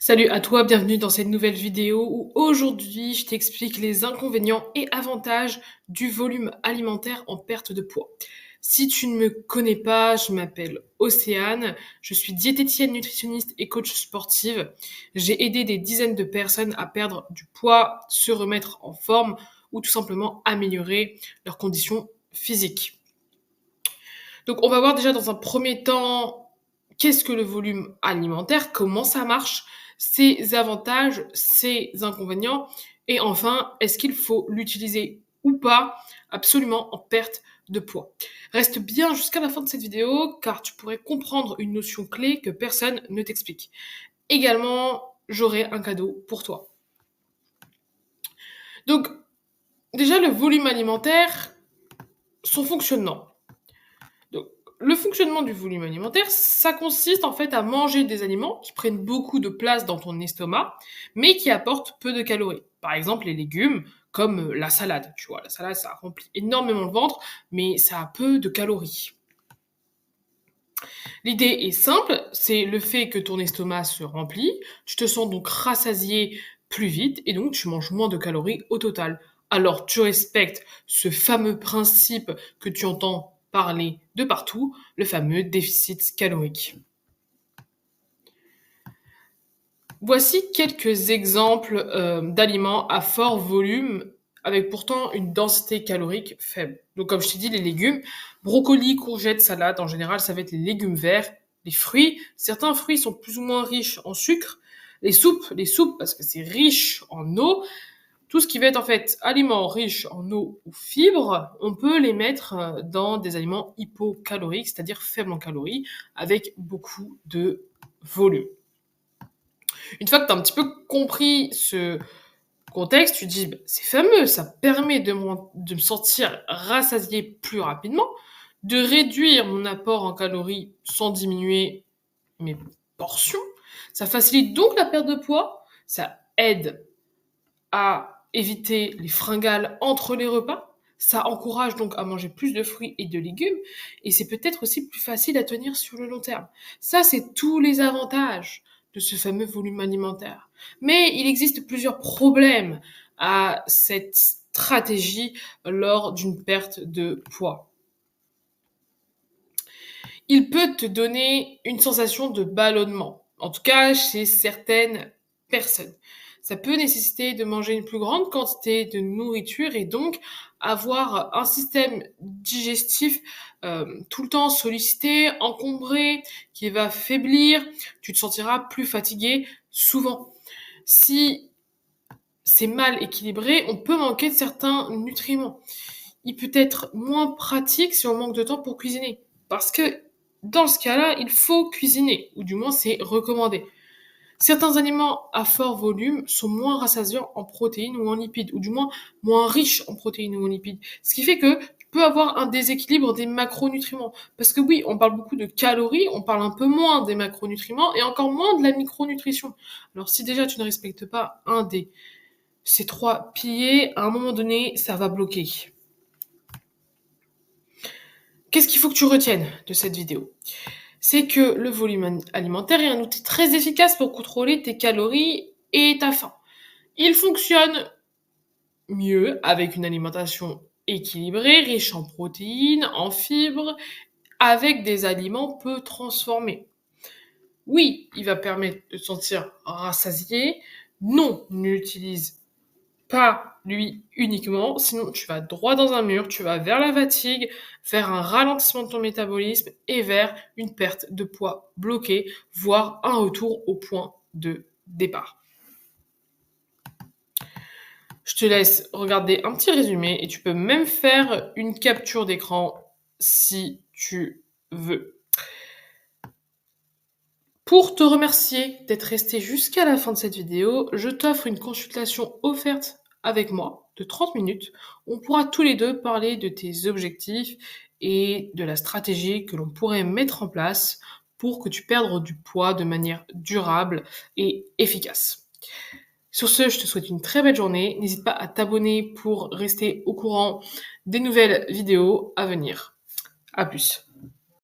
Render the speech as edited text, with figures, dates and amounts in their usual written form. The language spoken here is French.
Salut à toi, bienvenue dans cette nouvelle vidéo où aujourd'hui je t'explique les inconvénients et avantages du volume alimentaire en perte de poids. Si tu ne me connais pas, je m'appelle Océane, je suis diététicienne, nutritionniste et coach sportive. J'ai aidé des dizaines de personnes à perdre du poids, se remettre en forme ou tout simplement améliorer leurs conditions physiques. Donc on va voir déjà dans un premier temps qu'est-ce que le volume alimentaire, comment ça marche, ses avantages, ses inconvénients, et enfin, est-ce qu'il faut l'utiliser ou pas absolument en perte de poids. Reste bien jusqu'à la fin de cette vidéo car tu pourrais comprendre une notion clé que personne ne t'explique. Également, j'aurai un cadeau pour toi. Donc, déjà le volume alimentaire, son fonctionnement. Donc, le fonctionnement du volume alimentaire, ça consiste en fait à manger des aliments qui prennent beaucoup de place dans ton estomac, mais qui apportent peu de calories. Par exemple, les légumes, comme la salade. Tu vois, la salade, ça remplit énormément le ventre, mais ça a peu de calories. L'idée est simple, c'est le fait que ton estomac se remplit, tu te sens donc rassasié plus vite et donc tu manges moins de calories au total. Alors tu respectes ce fameux principe que tu entends parler de partout, le fameux déficit calorique. Voici quelques exemples d'aliments à fort volume avec pourtant une densité calorique faible. Donc comme je t'ai dit, les légumes, brocolis, courgettes, salade, en général, ça va être les légumes verts. Les fruits, certains fruits sont plus ou moins riches en sucre. Les soupes parce que c'est riche en eau. Tout ce qui va être en fait aliments riches en eau ou fibres, on peut les mettre dans des aliments hypocaloriques, c'est-à-dire faibles en calories, avec beaucoup de volume. Une fois que tu as un petit peu compris ce contexte, tu te dis, bah, c'est fameux, ça permet de me sentir rassasié plus rapidement, de réduire mon apport en calories sans diminuer mes portions. Ça facilite donc la perte de poids, ça aide à éviter les fringales entre les repas, ça encourage donc à manger plus de fruits et de légumes, et c'est peut-être aussi plus facile à tenir sur le long terme. Ça, c'est tous les avantages de ce fameux volume alimentaire. Mais il existe plusieurs problèmes à cette stratégie lors d'une perte de poids. Il peut te donner une sensation de ballonnement, en tout cas chez certaines personnes. Ça peut nécessiter de manger une plus grande quantité de nourriture et donc avoir un système digestif tout le temps sollicité, encombré, qui va faiblir. Tu te sentiras plus fatigué souvent. Si c'est mal équilibré, on peut manquer de certains nutriments. Il peut être moins pratique si on manque de temps pour cuisiner. Parce que dans ce cas-là, il faut cuisiner, ou du moins c'est recommandé. Certains aliments à fort volume sont moins rassasiants en protéines ou en lipides, ou du moins moins riches en protéines ou en lipides. Ce qui fait que tu peux avoir un déséquilibre des macronutriments. Parce que oui, on parle beaucoup de calories, on parle un peu moins des macronutriments et encore moins de la micronutrition. Alors si déjà tu ne respectes pas un des ces trois piliers, à un moment donné, ça va bloquer. Qu'est-ce qu'il faut que tu retiennes de cette vidéo? C'est que le volume alimentaire est un outil très efficace pour contrôler tes calories et ta faim. Il fonctionne mieux avec une alimentation équilibrée, riche en protéines, en fibres, avec des aliments peu transformés. Oui, il va permettre de te sentir rassasié. Non, n'utilise pas lui uniquement, sinon tu vas droit dans un mur, tu vas vers la fatigue, vers un ralentissement de ton métabolisme et vers une perte de poids bloquée, voire un retour au point de départ. Je te laisse regarder un petit résumé et tu peux même faire une capture d'écran si tu veux. Pour te remercier d'être resté jusqu'à la fin de cette vidéo, je t'offre une consultation offerte avec moi de 30 minutes. On pourra tous les deux parler de tes objectifs et de la stratégie que l'on pourrait mettre en place pour que tu perdes du poids de manière durable et efficace. Sur ce, je te souhaite une très belle journée. N'hésite pas à t'abonner pour rester au courant des nouvelles vidéos à venir. À plus.